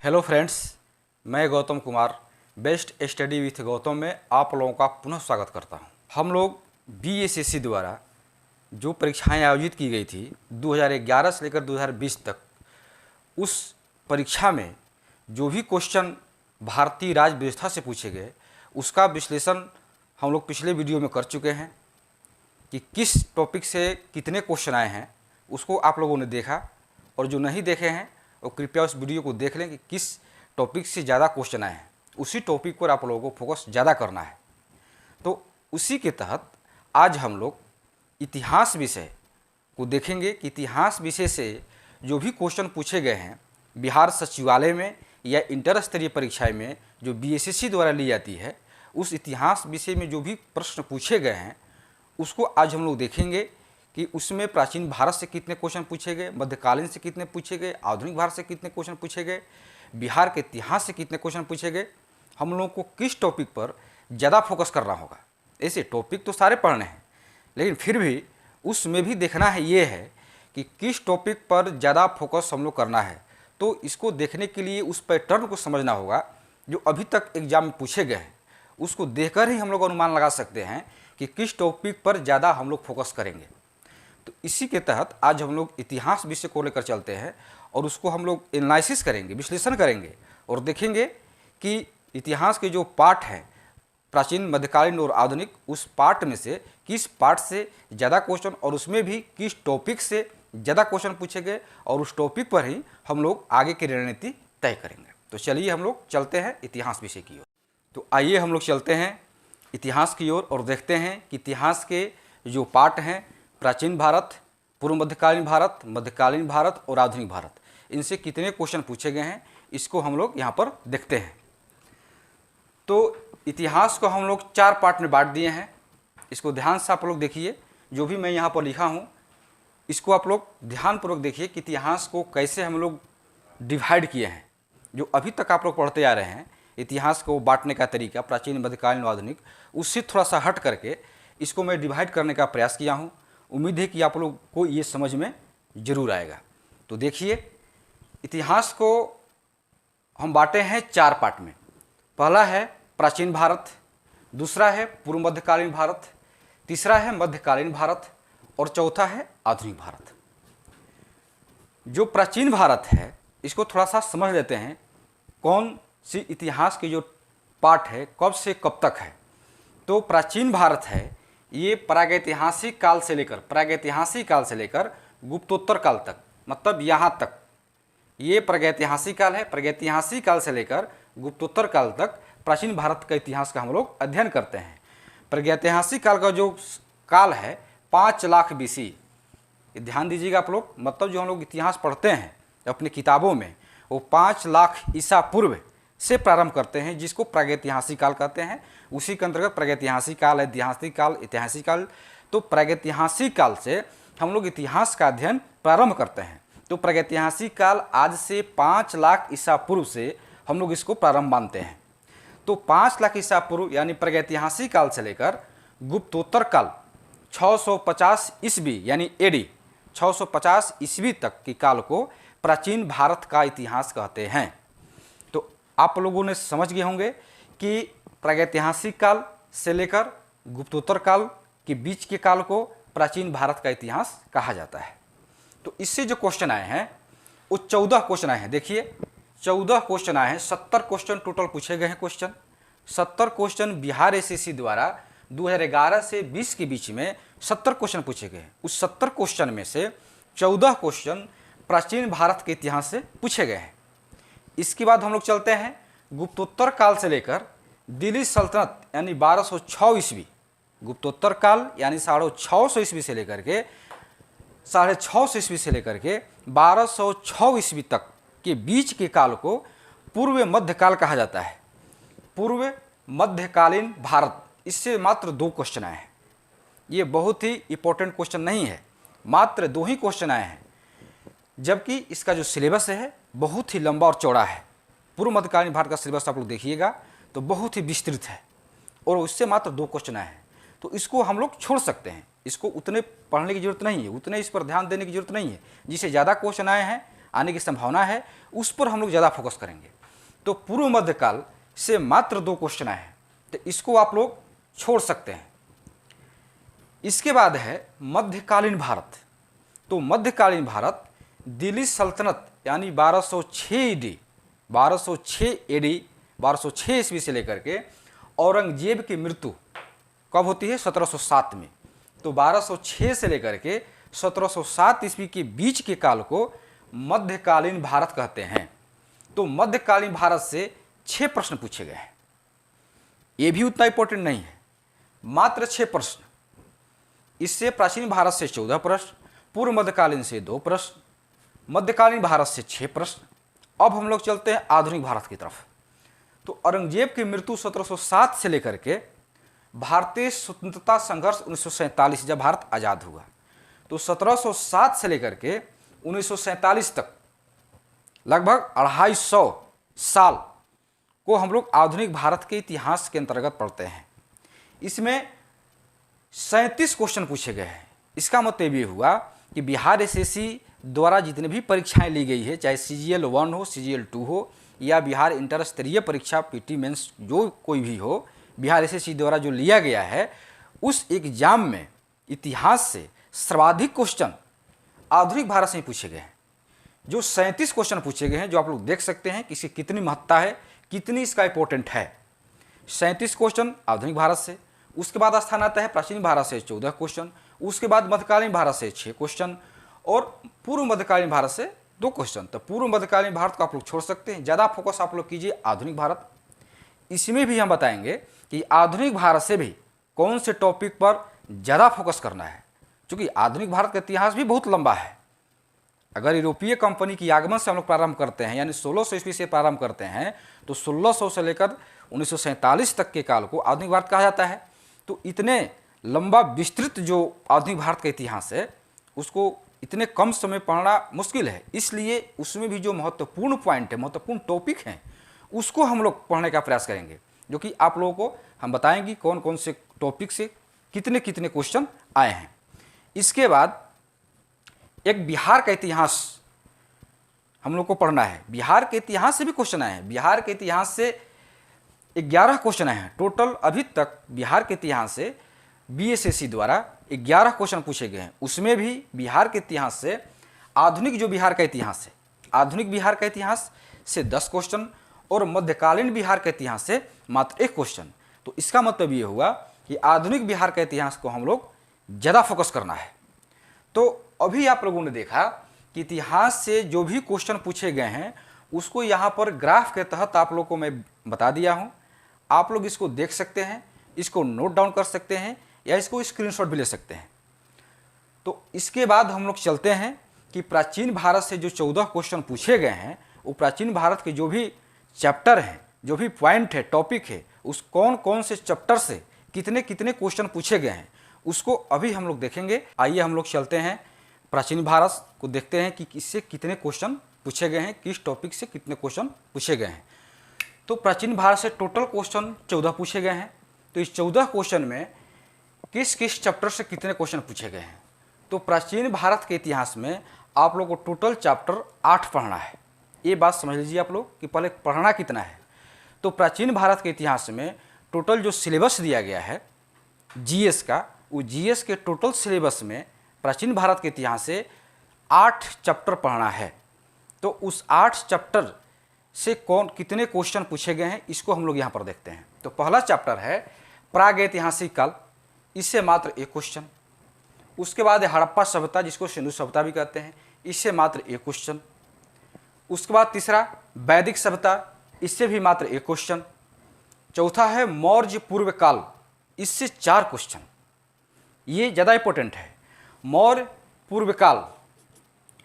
Hello friends, मैं Gautam Kumar best study with Gautam में आप लोगों का पुनः स्वागत करता हूं। हम लोग बीएसएससी द्वारा जो परीक्षाएं आयोजित की गई थी 2011 से लेकर 2020 तक, उस परीक्षा में जो भी क्वेश्चन भारतीय राज्य व्यवस्था से पूछे गए उसका विश्लेषण हम लोग पिछले वीडियो में कर चुके हैं कि किस टॉपिक से कितने क्वेश्चन आए हैं उसको आप लोगों ने देखा, और जो नहीं देखे हैं और कृपया उस वीडियो को देख लें कि किस टॉपिक से ज़्यादा क्वेश्चन आए हैं। उसी टॉपिक पर आप लोगों को फोकस ज़्यादा करना है। तो उसी के तहत आज हम लोग इतिहास विषय को देखेंगे कि इतिहास विषय से जो भी क्वेश्चन पूछे गए हैं बिहार सचिवालय में या इंटर स्तरीय परीक्षाएँ में जो बीएसएससी द्वारा ली जाती है, उस इतिहास विषय में जो भी प्रश्न पूछे गए हैं उसको आज हम लोग देखेंगे कि उसमें प्राचीन भारत से कितने क्वेश्चन पूछे गए, मध्यकालीन से कितने पूछे गए, आधुनिक भारत से कितने क्वेश्चन पूछे गए, बिहार के इतिहास से कितने क्वेश्चन पूछे गए। हम लोगों को किस टॉपिक पर ज़्यादा फोकस करना होगा। ऐसे टॉपिक तो सारे पढ़ने हैं, लेकिन फिर भी उसमें भी देखना है ये है कि किस टॉपिक पर ज़्यादा फोकस हम लोग करना है। तो इसको देखने के लिए उस पैटर्न को समझना होगा जो अभी तक एग्जाम में पूछे गए हैं। उसको देखकर ही हम लोग अनुमान लगा सकते हैं कि किस टॉपिक पर ज़्यादा हम लोग फोकस करेंगे। तो इसी के तहत आज हम लोग इतिहास विषय को लेकर चलते हैं और उसको हम लोग एनालिसिस करेंगे, विश्लेषण करेंगे और देखेंगे कि इतिहास के जो पार्ट हैं प्राचीन, मध्यकालीन और आधुनिक, उस पार्ट में से किस पार्ट से ज़्यादा क्वेश्चन और उसमें भी किस टॉपिक से ज़्यादा क्वेश्चन पूछे गए और उस टॉपिक पर ही हम लोग आगे की रणनीति तय करेंगे। तो चलिए हम लोग चलते हैं इतिहास विषय की ओर। तो आइए हम लोग चलते हैं इतिहास की ओर और देखते हैं कि इतिहास के जो पार्ट हैं प्राचीन भारत, पूर्व मध्यकालीन भारत और आधुनिक भारत, इनसे कितने क्वेश्चन पूछे गए हैं इसको हम लोग यहाँ पर देखते हैं। तो इतिहास को हम लोग 4 पार्ट में बांट दिए हैं। इसको ध्यान से आप लोग देखिए, जो भी मैं यहाँ पर लिखा हूँ इसको आप लोग ध्यानपूर्वक देखिए कि इतिहास को कैसे हम लोग डिवाइड किए हैं। जो अभी तक आप लोग पढ़ते आ रहे हैं इतिहास को बांटने का तरीका प्राचीन, मध्यकालीन, आधुनिक, उससे थोड़ा सा हट करके इसको मैं डिवाइड करने का प्रयास किया हूँ। उम्मीद है कि आप लोग को ये समझ में ज़रूर आएगा। तो देखिए, इतिहास को हम बांटे हैं 4 पार्ट में। पहला है प्राचीन भारत, दूसरा है पूर्व मध्यकालीन भारत, तीसरा है मध्यकालीन भारत और चौथा है आधुनिक भारत। जो प्राचीन भारत है इसको थोड़ा सा समझ लेते हैं, कौन सी इतिहास की जो पार्ट है कब से कब तक है। तो प्राचीन भारत है ये प्रागैतिहासिक काल से लेकर गुप्तोत्तर काल तक, मतलब यहाँ तक ये प्रागैतिहासिक काल है। प्रागैतिहासिक काल से लेकर गुप्तोत्तर काल तक प्राचीन भारत का इतिहास का हम लोग अध्ययन करते हैं। प्रागैतिहासिक काल का जो काल है 5 लाख BC, ध्यान दीजिएगा आप लोग, मतलब जो हम लोग इतिहास पढ़ते हैं अपनी किताबों में वो 5 लाख ईसा पूर्व से प्रारंभ करते हैं, जिसको प्रागैतिहासिक काल कहते हैं। उसी के अंतर्गत प्रागैतिहासिक काल, ऐतिहासिक काल, ऐतिहासिक काल। तो प्रागैतिहासिक काल से हम लोग इतिहास का अध्ययन प्रारंभ करते हैं। तो प्रागैतिहासिक काल आज से 5 लाख ईसा पूर्व से हम लोग इसको प्रारंभ मानते हैं। तो 5 लाख ईसा पूर्व यानी प्रागैतिहासिक काल से लेकर गुप्तोत्तर काल 650 ईस्वी यानी AD 650 ईस्वी तक के काल को प्राचीन भारत का इतिहास कहते हैं। तो आप लोगों ने समझ गए होंगे कि प्रागैतिहासिक काल से लेकर गुप्तोत्तर काल के बीच के काल को प्राचीन भारत का इतिहास कहा जाता है। तो इससे जो क्वेश्चन आए हैं वो 14 क्वेश्चन आए हैं। देखिए 14 क्वेश्चन आए हैं, 70 क्वेश्चन टोटल पूछे गए हैं। 70 क्वेश्चन बिहार एसएससी द्वारा 2011 से 20 के बीच में 70 क्वेश्चन पूछे गए हैं। उस 70 क्वेश्चन में से 14 क्वेश्चन प्राचीन भारत के इतिहास से पूछे गए हैं। इसके बाद हम लोग चलते हैं गुप्तोत्तर काल से लेकर दिल्ली सल्तनत यानी 1206 ईस्वी, गुप्तोत्तर काल यानी 650 ईस्वी से लेकर के 650 ईस्वी से लेकर के 1206 ईस्वी तक के बीच के काल को पूर्व मध्यकाल कहा जाता है। पूर्व मध्यकालीन भारत, इससे मात्र 2 क्वेश्चन आए हैं। ये बहुत ही इंपॉर्टेंट क्वेश्चन नहीं है, मात्र 2 ही क्वेश्चन आए हैं, जबकि इसका जो सिलेबस है बहुत ही लंबा और चौड़ा है। पूर्व मध्यकालीन भारत का सिलेबस आप लोग देखिएगा तो बहुत ही विस्तृत है और उससे मात्र 2 क्वेश्चन आए हैं। तो इसको हम लोग छोड़ सकते हैं, इसको उतने पढ़ने की जरूरत नहीं है, उतने इस पर ध्यान देने की जरूरत नहीं है। जिसे ज़्यादा क्वेश्चन आए हैं आने की संभावना है, उस पर हम लोग ज़्यादा फोकस करेंगे। तो पूर्व मध्यकाल से मात्र 2 क्वेश्चन आए हैं, तो इसको आप लोग छोड़ सकते हैं। इसके बाद है मध्यकालीन भारत। तो मध्यकालीन भारत दिल्ली सल्तनत यानी 1206 ईडी 1206 ईस्वी से लेकर के औरंगजेब की मृत्यु कब होती है? 1707 में। तो 1206 से लेकर के 1707 ईस्वी के बीच के काल को मध्यकालीन भारत कहते हैं। तो मध्यकालीन भारत से 6 प्रश्न पूछे गए हैं। ये भी उतना इंपॉर्टेंट नहीं है, मात्र 6 प्रश्न। इससे प्राचीन भारत से 14 प्रश्न, पूर्व मध्यकालीन से 2 प्रश्न, मध्यकालीन भारत से 6 प्रश्न। अब हम लोग चलते हैं आधुनिक भारत की तरफ। तो औरंगजेब की मृत्यु 1707 से लेकर के भारतीय स्वतंत्रता संघर्ष 1947, जब भारत आज़ाद हुआ, तो 1707 से लेकर के 1947 तक लगभग 250 साल को हम लोग आधुनिक भारत के इतिहास के अंतर्गत पढ़ते हैं। इसमें 37 क्वेश्चन पूछे गए हैं। इसका मतलब ये हुआ कि बिहार एसएससी द्वारा जितने भी परीक्षाएं ली गई है, चाहे CGL 1 हो, CGL 2 हो, या बिहार इंटर स्तरीय परीक्षा PT मेंस जो कोई भी हो, बिहार एसएससी द्वारा जो लिया गया है, उस एग्जाम में इतिहास से सर्वाधिक क्वेश्चन आधुनिक भारत से ही पूछे गए हैं। जो 37 क्वेश्चन पूछे गए हैं, जो आप लोग देख सकते हैं कि इसकी कितनी महत्ता है, कितनी इसका इंपॉर्टेंट है। 37 क्वेश्चन आधुनिक भारत से, उसके बाद स्थान आता है प्राचीन भारत से 14 क्वेश्चन, उसके बाद मध्यकालीन भारत से 6 क्वेश्चन और पूर्व मध्यकालीन भारत से 2 क्वेश्चन। तो पूर्व मध्यकालीन भारत को आप लोग छोड़ सकते हैं, ज़्यादा फोकस आप लोग कीजिए आधुनिक भारत। इसमें भी हम बताएंगे कि आधुनिक भारत से भी कौन से टॉपिक पर ज़्यादा फोकस करना है, क्योंकि आधुनिक भारत का इतिहास भी बहुत लंबा है। अगर यूरोपीय कंपनी की आगमन से हम लोग प्रारंभ करते हैं, यानी 1600 ईस्वी से प्रारंभ करते हैं, तो 1600 से लेकर 1947 तक के काल को आधुनिक भारत कहा जाता है। तो इतने लंबा विस्तृत जो आधुनिक भारत का इतिहास है, उसको इतने कम समय पढ़ना मुश्किल है। इसलिए उसमें भी जो महत्वपूर्ण पॉइंट है, महत्वपूर्ण टॉपिक हैं, उसको हम लोग पढ़ने का प्रयास करेंगे, जो कि आप लोगों को हम बताएंगे कौन कौन से टॉपिक से कितने कितने क्वेश्चन आए हैं। इसके बाद एक बिहार का इतिहास हम लोग को पढ़ना है। बिहार के इतिहास से भी क्वेश्चन आए हैं। बिहार के इतिहास से 11 क्वेश्चन आए हैं टोटल। अभी तक बिहार के इतिहास से BSSC द्वारा 11 क्वेश्चन पूछे गए हैं। उसमें भी बिहार के इतिहास से आधुनिक जो बिहार का इतिहास है, आधुनिक बिहार का इतिहास से 10 क्वेश्चन और मध्यकालीन बिहार के इतिहास से मात्र 1 क्वेश्चन। तो इसका मतलब ये हुआ कि आधुनिक बिहार का इतिहास को हम लोग ज़्यादा फोकस करना है। तो अभी आप लोगों ने देखा कि इतिहास से जो भी क्वेश्चन पूछे गए हैं, उसको यहाँ पर ग्राफ के तहत आप लोग को मैं बता दिया हूँ। आप लोग इसको देख सकते हैं, इसको नोट डाउन कर सकते हैं या इसको स्क्रीनशॉट भी ले सकते हैं। तो इसके बाद हम लोग चलते हैं कि प्राचीन भारत से जो 14 क्वेश्चन पूछे गए हैं, वो प्राचीन भारत के जो भी चैप्टर हैं, जो भी पॉइंट है, टॉपिक है, उस कौन कौन से चैप्टर से कितने कितने क्वेश्चन पूछे गए हैं, उसको अभी हम लोग देखेंगे। आइए हम लोग चलते हैं प्राचीन भारत को, देखते हैं कि इससे कितने क्वेश्चन पूछे गए हैं, किस टॉपिक से कितने क्वेश्चन पूछे गए हैं। तो प्राचीन भारत से टोटल क्वेश्चन 14 पूछे गए हैं। तो इस 14 क्वेश्चन में किस किस चैप्टर से कितने क्वेश्चन पूछे गए हैं। तो प्राचीन भारत के इतिहास में आप लोग को टोटल चैप्टर 8 पढ़ना है। ये बात समझ लीजिए आप लोग कि पहले पढ़ना कितना है। तो प्राचीन भारत के इतिहास में टोटल जो सिलेबस दिया गया है GS का, वो GS के टोटल सिलेबस में प्राचीन भारत के इतिहास से 8 चैप्टर पढ़ना है। तो उस 8 चैप्टर से कौन कितने क्वेश्चन पूछे गए हैं, इसको हम लोग यहाँ पर देखते हैं। तो पहला चैप्टर है प्रागैतिहासिक काल, इससे मात्र 1 क्वेश्चन। उसके बाद है हड़प्पा सभ्यता, जिसको सिंधु सभ्यता भी कहते हैं, इससे मात्र 1 क्वेश्चन। उसके बाद तीसरा वैदिक सभ्यता, इससे भी मात्र 1 क्वेश्चन। चौथा है मौर्य पूर्व काल, इससे 4 क्वेश्चन। ये ज़्यादा इंपॉर्टेंट है। मौर्य पूर्व काल,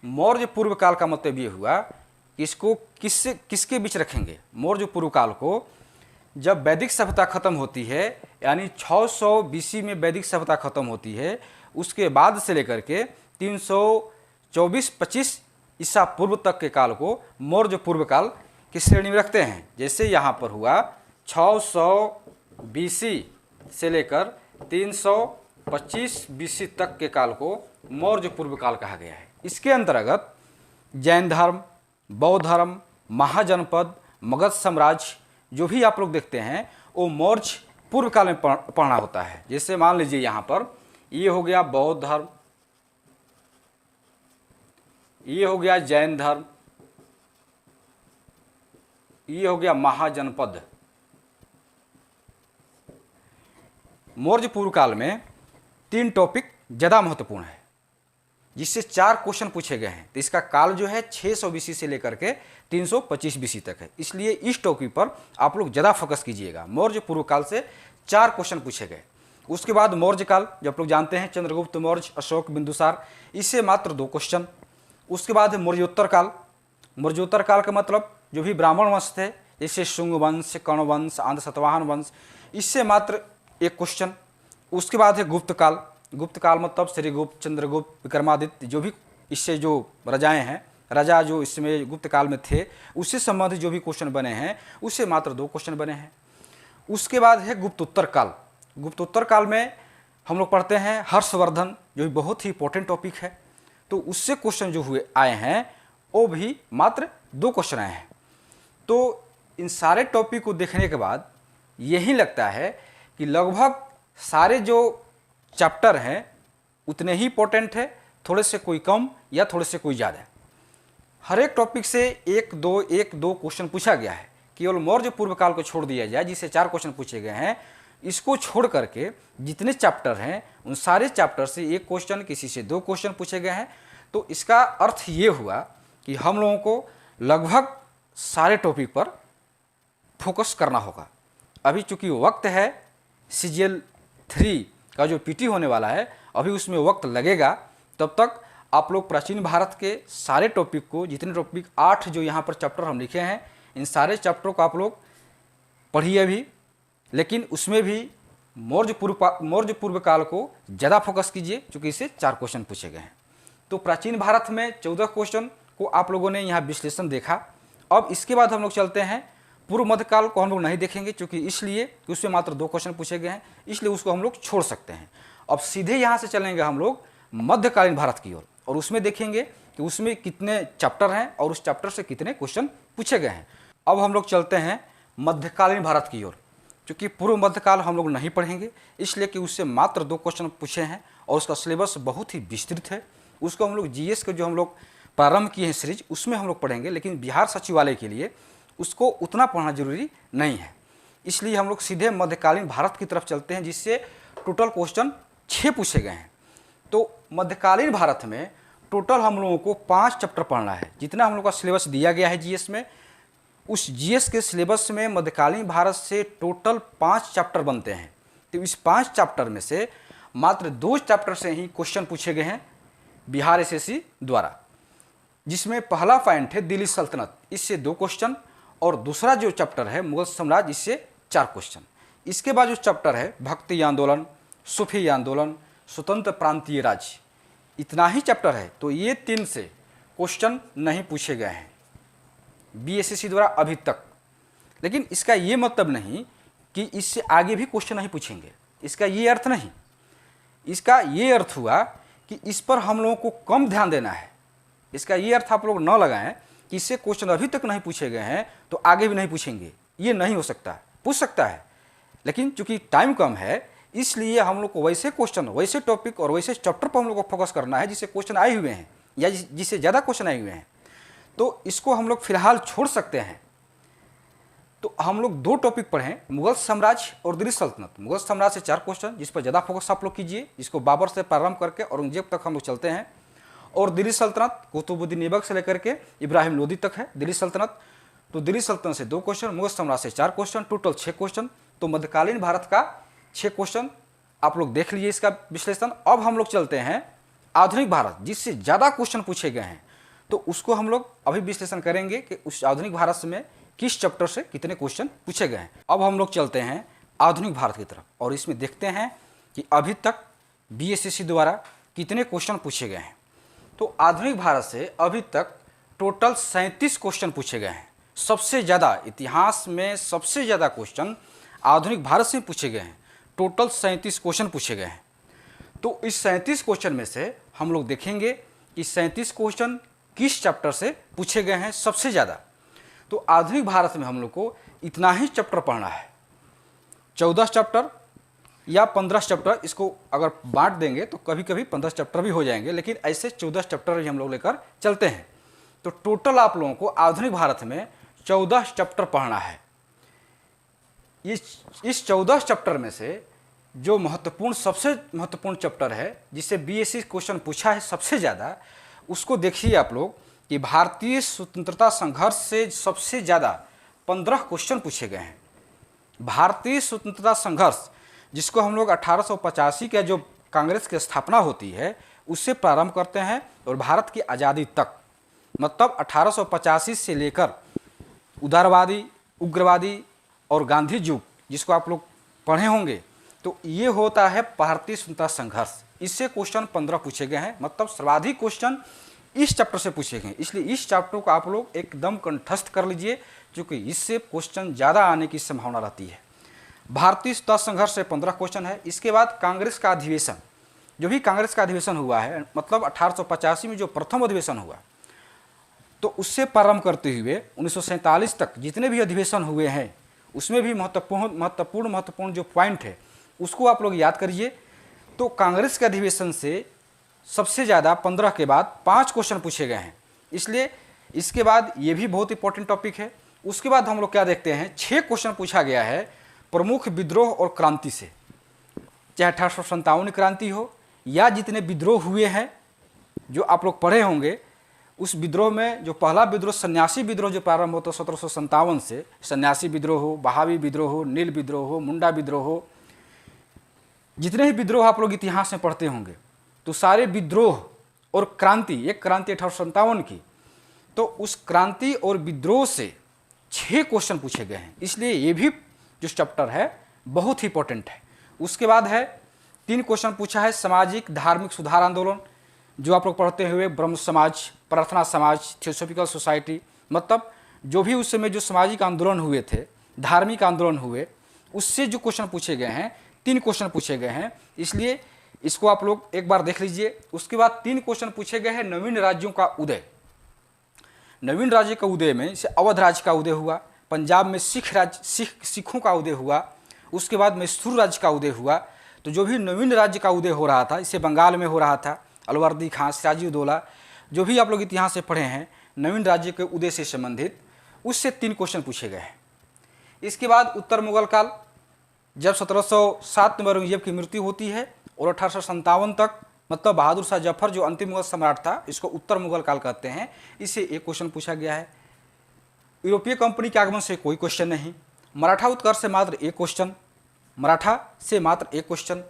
मौर्य पूर्व काल का मतलब ये हुआ कि इसको किसके बीच रखेंगे। मौर्य पूर्व काल को जब वैदिक सभ्यता खत्म होती है, यानी 600 BC में वैदिक सभ्यता खत्म होती है, उसके बाद से लेकर के 324-25 ईसा पूर्व तक के काल को मौर्य पूर्व काल की श्रेणी में रखते हैं। जैसे यहाँ पर हुआ 600 BC से लेकर 325 BC तक के काल को मौर्य पूर्व काल कहा गया है। इसके अंतर्गत जैन धर्म, बौद्ध धर्म, महाजनपद, मगध साम्राज्य, जो भी आप लोग देखते हैं वो मौर्य पूर्व काल में पढ़ना होता है। जैसे मान लीजिए यहाँ पर ये हो गया बौद्ध धर्म, ये हो गया जैन धर्म, ये हो गया महाजनपद। मौर्य पूर्व काल में 3 टॉपिक ज़्यादा महत्वपूर्ण है जिससे 4 क्वेश्चन पूछे गए हैं। तो इसका काल जो है 600 BC से लेकर के 325 BC तक है, इसलिए इस टॉपिक पर आप लोग ज़्यादा फोकस कीजिएगा। मौर्य पूर्व काल से 4 क्वेश्चन पूछे गए। उसके बाद मौर्य काल, जो आप लोग जानते हैं चंद्रगुप्त मौर्य, अशोक, बिंदुसार, इससे मात्र 2 क्वेश्चन। उसके बाद है मौर्योत्तर काल। मौर्योत्तर काल का मतलब जो भी ब्राह्मण वंश थे जैसे शुंग वंश, कर्ण वंश, आंध्र सतवाहन वंश, इससे मात्र 1 क्वेश्चन। उसके बाद है गुप्त काल। गुप्त काल मतलब श्रीगुप्त, चंद्रगुप्त, विक्रमादित्य, जो भी इससे जो राजाएं हैं, राजा जो इसमें गुप्त काल में थे, उससे संबंधित जो भी क्वेश्चन बने हैं उससे मात्र 2 क्वेश्चन बने हैं। उसके बाद है गुप्तोत्तर काल। गुप्तोत्तर काल में हम लोग पढ़ते हैं हर्षवर्धन, जो बहुत ही इंपॉर्टेंट टॉपिक है, तो उससे क्वेश्चन जो हुए आए हैं वो भी मात्र 2 क्वेश्चन आए हैं। तो इन सारे टॉपिक को देखने के बाद यही लगता है कि लगभग सारे जो चैप्टर हैं उतने ही इंपॉर्टेंट है, थोड़े से कोई कम या थोड़े से कोई ज़्यादा। हर एक टॉपिक से 1-2 क्वेश्चन पूछा गया है। केवल मौर्य पूर्व काल को छोड़ दिया जाए जिससे 4 क्वेश्चन पूछे गए हैं, इसको छोड़ करके जितने चैप्टर हैं उन सारे चैप्टर से 1 क्वेश्चन, किसी से 2 क्वेश्चन पूछे गए हैं। तो इसका अर्थ ये हुआ कि हम लोगों को लगभग सारे टॉपिक पर फोकस करना होगा। अभी चूँकि वक्त है CGL 3 का जो PT होने वाला है, अभी उसमें वक्त लगेगा, तब तक आप लोग प्राचीन भारत के सारे टॉपिक को, जितने टॉपिक 8 जो यहाँ पर चैप्टर हम लिखे हैं, इन सारे चैप्टरों को आप लोग पढ़िए अभी। लेकिन उसमें भी मौर्य पूर्व काल को ज़्यादा फोकस कीजिए क्योंकि इससे 4 क्वेश्चन पूछे गए हैं। तो प्राचीन भारत में 14 क्वेश्चन को आप लोगों ने यहाँ विश्लेषण देखा। अब इसके बाद हम लोग चलते हैं पूर्व मध्यकाल को हम लोग नहीं देखेंगे क्योंकि इसलिए कि उसमें मात्र 2 क्वेश्चन पूछे गए हैं, इसलिए उसको हम लोग छोड़ सकते हैं। अब सीधे यहाँ से चलेंगे हम लोग मध्यकालीन भारत की ओर और उसमें देखेंगे कि उसमें कितने चैप्टर हैं और उस चैप्टर से कितने क्वेश्चन पूछे गए हैं। अब हम लोग चलते हैं मध्यकालीन भारत की ओर। क्योंकि पूर्व मध्यकाल हम लोग नहीं पढ़ेंगे इसलिए कि उससे मात्र 2 क्वेश्चन पूछे हैं और उसका सिलेबस बहुत ही विस्तृत है। उसको हम लोग GS के जो हम लोग प्रारंभ किए हैं सीरीज, उसमें हम लोग पढ़ेंगे, लेकिन बिहार सचिवालय के लिए उसको उतना पढ़ना जरूरी नहीं है। इसलिए हम लोग सीधे मध्यकालीन भारत की तरफ चलते हैं जिससे टोटल क्वेश्चन 6 पूछे गए हैं। तो मध्यकालीन भारत में टोटल हम लोगों को 5 चैप्टर पढ़ना है। जितना हम लोग का सिलेबस दिया गया है GS में, उस GS के सिलेबस में मध्यकालीन भारत से टोटल 5 चैप्टर बनते हैं। तो इस 5 चैप्टर में से मात्र 2 चैप्टर से ही क्वेश्चन पूछे गए हैं बिहार SSC द्वारा, जिसमें पहला पॉइंट है दिल्ली सल्तनत, इससे 2 क्वेश्चन, और दूसरा जो चैप्टर है मुगल साम्राज्य, इससे 4 क्वेश्चन। इसके बाद जो चैप्टर है भक्ति आंदोलन, सूफी आंदोलन, स्वतंत्र प्रांतीय राज्य, इतना ही चैप्टर है। तो ये 3 से क्वेश्चन नहीं पूछे गए हैं BSSC द्वारा अभी तक। लेकिन इसका ये मतलब नहीं कि इससे आगे भी क्वेश्चन नहीं पूछेंगे, इसका ये अर्थ नहीं। इसका ये अर्थ हुआ कि इस पर हम लोगों को कम ध्यान देना है। इसका ये अर्थ आप लोग न लगाएं कि इससे क्वेश्चन अभी तक नहीं पूछे गए हैं तो आगे भी नहीं पूछेंगे, ये नहीं हो सकता। पूछ सकता है, लेकिन चूंकि टाइम कम है इसलिए हम लोग को वैसे क्वेश्चन, वैसे टॉपिक और वैसे चैप्टर पर हम लोग को फोकस करना है जिससे क्वेश्चन आए हुए हैं या जिससे ज़्यादा क्वेश्चन आए हुए हैं। तो इसको हम लोग फिलहाल छोड़ सकते हैं। तो हम लोग 2 टॉपिक पढ़ें, मुगल साम्राज्य और दिल्ली सल्तनत। मुगल साम्राज्य से 4 क्वेश्चन जिस पर ज़्यादा फोकस आप लोग कीजिए, जिसको बाबर से प्रारंभ करके औरंगजेब तक हम लोग चलते हैं। और दिल्ली सल्तनत कुतुबुद्दीन ऐबक से लेकर के इब्राहिम लोदी तक है दिल्ली सल्तनत। तो दिल्ली सल्तनत से 2 क्वेश्चन, मुगल साम्राज्य से 4 क्वेश्चन, टोटल 6 क्वेश्चन। तो मध्यकालीन भारत का 6 क्वेश्चन आप लोग देख लीजिए इसका विश्लेषण। अब हम लोग चलते हैं आधुनिक भारत, जिससे ज़्यादा क्वेश्चन पूछे गए हैं। तो उसको हम लोग अभी विश्लेषण करेंगे कि उस आधुनिक भारत में किस चैप्टर से कितने क्वेश्चन पूछे गए हैं। अब हम लोग चलते हैं आधुनिक भारत की तरफ और इसमें देखते हैं कि अभी तक BSSC द्वारा कितने क्वेश्चन पूछे गए हैं। तो आधुनिक भारत से अभी तक टोटल 37 क्वेश्चन पूछे गए हैं। सबसे ज़्यादा इतिहास में सबसे ज़्यादा क्वेश्चन आधुनिक भारत से पूछे गए हैं। टोटल 37 क्वेश्चन पूछे गए हैं। तो इस 37 क्वेश्चन में से हम लोग देखेंगे कि 37 क्वेश्चन किस चैप्टर से पूछे गए हैं सबसे ज़्यादा। तो आधुनिक भारत में हम लोग को इतना ही चैप्टर पढ़ना है, 14 चैप्टर या 15 चैप्टर, इसको अगर बांट देंगे तो कभी कभी 15 चैप्टर भी हो जाएंगे, लेकिन ऐसे 14 चैप्टर भी हम लोग लेकर चलते हैं। तो टोटल आप लोगों को आधुनिक भारत में 14 चैप्टर पढ़ना है। इस 14 चैप्टर में से जो महत्वपूर्ण, सबसे महत्वपूर्ण चैप्टर है जिससे बीएससी क्वेश्चन पूछा है सबसे ज़्यादा, उसको देखिए आप लोग कि भारतीय स्वतंत्रता संघर्ष से सबसे ज़्यादा 15 क्वेश्चन पूछे गए हैं। भारतीय स्वतंत्रता संघर्ष जिसको हम लोग 1885 के जो कांग्रेस की स्थापना होती है उससे प्रारंभ करते हैं और भारत की आज़ादी तक, मतलब 1885 से लेकर उदारवादी, उग्रवादी और गांधी युग जिसको आप लोग पढ़े होंगे, तो ये होता है भारतीय स्वतंत्रता संघर्ष। इससे क्वेश्चन 15 पूछे गए हैं, मतलब सर्वाधिक क्वेश्चन इस चैप्टर से पूछे गए। इसलिए इस चैप्टर को आप लोग एकदम कंठस्थ कर लीजिए, क्योंकि इससे क्वेश्चन ज़्यादा आने की संभावना रहती है। भारतीय स्वतंत्रता संघर्ष से 15 क्वेश्चन है। इसके बाद कांग्रेस का अधिवेशन, जो भी कांग्रेस का अधिवेशन हुआ है, मतलब 1885 में जो प्रथम अधिवेशन हुआ, तो उससे प्रारंभ करते हुए 1947 तक जितने भी अधिवेशन हुए हैं उसमें भी महत्वपूर्ण जो पॉइंट है उसको आप लोग याद करिए। तो कांग्रेस के अधिवेशन से सबसे ज़्यादा 15 के बाद 5 क्वेश्चन पूछे गए हैं, इसलिए इसके बाद ये भी बहुत इंपॉर्टेंट टॉपिक है। उसके बाद हम लोग क्या देखते हैं, 6 क्वेश्चन पूछा गया है प्रमुख विद्रोह और क्रांति से, चाहे 1857 क्रांति हो या जितने विद्रोह हुए हैं जो आप लोग पढ़े होंगे। उस विद्रोह में जो पहला विद्रोह सन्यासी विद्रोह जो प्रारंभ होता है 1757 से, सन्यासी विद्रोह हो, बहावी विद्रोह हो, नील विद्रोह हो, मुंडा विद्रोह हो, जितने ही विद्रोह आप लोग इतिहास में पढ़ते होंगे, तो सारे विद्रोह और क्रांति, एक क्रांति 1857 की, तो उस क्रांति और विद्रोह से 6 क्वेश्चन पूछे गए हैं। इसलिए ये भी जो चैप्टर है बहुत ही इंपॉर्टेंट है। उसके बाद है 3 क्वेश्चन पूछा है सामाजिक धार्मिक सुधार आंदोलन, जो आप लोग पढ़ते हुए ब्रह्म समाज, प्रार्थना समाज, थियोसॉफिकल सोसाइटी, मतलब जो भी उस समय जो सामाजिक आंदोलन हुए थे, धार्मिक आंदोलन हुए, उससे जो क्वेश्चन पूछे गए हैं, 3 क्वेश्चन पूछे गए हैं, इसलिए इसको आप लोग एक बार देख लीजिए। उसके बाद 3 क्वेश्चन पूछे गए हैं नवीन राज्यों का उदय। नवीन राज्य का उदय में जैसे अवध राज्य का उदय हुआ, पंजाब में सिखों का उदय हुआ, उसके बाद मैसूर राज्य का उदय हुआ। तो जो भी नवीन राज्य का उदय हो रहा था, इसे बंगाल में हो रहा था, अलवर्दी खां, सिराजुद्दौला, जो भी आप लोग इतिहास से पढ़े हैं नवीन राज्य के उदय से संबंधित, उससे 3 क्वेश्चन पूछे गए हैं। इसके बाद उत्तर मुगल काल, जब 1707 में औरंगजेब की मृत्यु होती है और 1857 तक, मतलब बहादुर शाह जफर जो अंतिम मुगल सम्राट था, इसको उत्तर मुगल काल कहते हैं, इससे 1 क्वेश्चन पूछा गया है। यूरोपीय कंपनी के आगमन से कोई क्वेश्चन नहीं। मराठा उत्कर्ष से मात्र 1 क्वेश्चन, मराठा से मात्र 1 क्वेश्चन।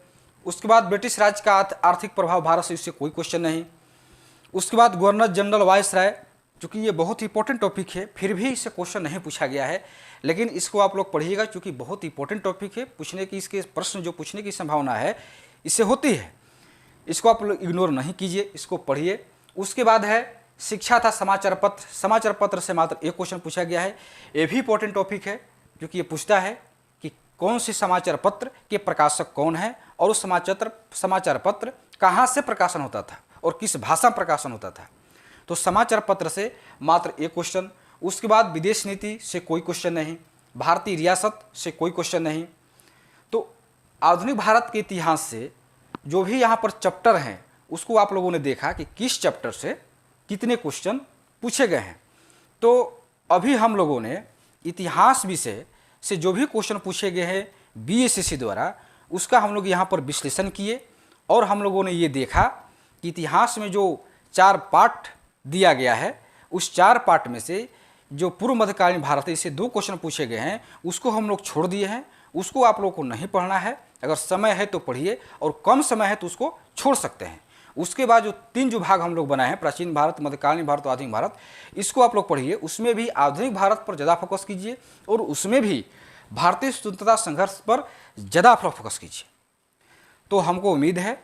उसके बाद ब्रिटिश राज का आर्थिक प्रभाव भारत से, इससे कोई क्वेश्चन नहीं। उसके बाद गवर्नर जनरल वायसराय, चूँकि ये बहुत इंपॉर्टेंट टॉपिक है, फिर भी इससे क्वेश्चन नहीं पूछा गया है, लेकिन इसको आप लोग पढ़िएगा क्योंकि बहुत इंपॉर्टेंट टॉपिक है, पूछने की, इसके प्रश्न जो पूछने की संभावना है इससे होती है। इसको आप लोग इग्नोर नहीं कीजिए, इसको पढ़िए। उसके बाद है शिक्षा था समाचार पत्र, समाचार पत्र से मात्र 1 क्वेश्चन पूछा गया है। ये भी इंपॉर्टेंट टॉपिक है क्योंकि ये पूछता है कि कौन से समाचार पत्र के प्रकाशक कौन है और उस समाचार पत्र कहाँ से प्रकाशन होता था और किस भाषा में प्रकाशन होता था। तो समाचार पत्र से मात्र 1 क्वेश्चन। उसके बाद विदेश नीति से कोई क्वेश्चन नहीं, भारतीय रियासत से कोई क्वेश्चन नहीं। तो आधुनिक भारत के इतिहास से जो भी यहाँ पर चैप्टर हैं उसको आप लोगों ने देखा कि किस चैप्टर से कितने क्वेश्चन पूछे गए हैं। तो अभी हम लोगों ने इतिहास विषय से जो भी क्वेश्चन पूछे गए हैं बीएसएससी द्वारा, उसका हम लोग यहाँ पर विश्लेषण किए और हम लोगों ने ये देखा कि इतिहास में जो 4 पार्ट दिया गया है, उस 4 पार्ट में से जो पूर्व मध्यकालीन भारत है, इससे 2 क्वेश्चन पूछे गए हैं, उसको हम लोग छोड़ दिए हैं। उसको आप लोगों को नहीं पढ़ना है, अगर समय है तो पढ़िए और कम समय है तो उसको छोड़ सकते हैं। उसके बाद जो 3 जो भाग हम लोग बनाए हैं, प्राचीन भारत, मध्यकालीन भारत और आधुनिक भारत, इसको आप लोग पढ़िए। उसमें भी आधुनिक भारत पर ज़्यादा फोकस कीजिए और उसमें भी भारतीय स्वतंत्रता संघर्ष पर ज़्यादा फोकस कीजिए। तो हमको उम्मीद है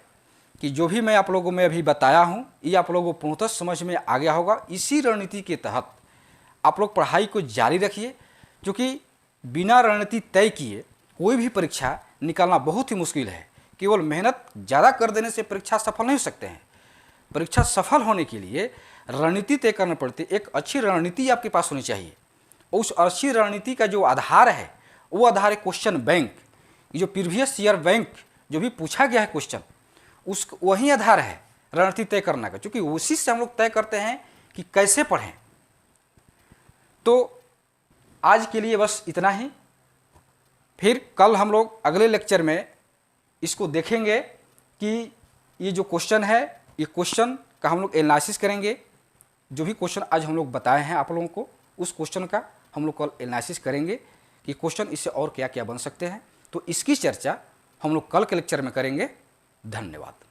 कि जो भी मैं आप लोगों में अभी बताया हूँ ये आप लोगों को पूर्णतः समझ में आ गया होगा। इसी रणनीति के तहत आप लोग पढ़ाई को जारी रखिए, क्योंकि बिना रणनीति तय किए कोई भी परीक्षा निकालना बहुत ही मुश्किल है। केवल मेहनत ज़्यादा कर देने से परीक्षा सफल नहीं हो सकते हैं। परीक्षा सफल होने के लिए रणनीति तय करनी पड़ती है। एक अच्छी रणनीति आपके पास होनी चाहिए। उस अच्छी रणनीति का जो आधार है वो आधार है क्वेश्चन बैंक। ये जो प्रीवियस ईयर बैंक जो भी पूछा गया है क्वेश्चन, उस वही आधार है रणनीति तय करने का, क्योंकि उसी से हम लोग तय करते हैं कि कैसे पढ़ें। तो आज के लिए बस इतना ही। फिर कल हम लोग अगले लेक्चर में इसको देखेंगे कि ये जो क्वेश्चन है, ये क्वेश्चन का हम लोग एनालिसिस करेंगे। जो भी क्वेश्चन आज हम लोग बताए हैं आप लोगों को, उस क्वेश्चन का हम लोग कल एनालिसिस करेंगे कि क्वेश्चन इससे और क्या क्या बन सकते हैं। तो इसकी चर्चा हम लोग कल के लेक्चर में करेंगे। धन्यवाद।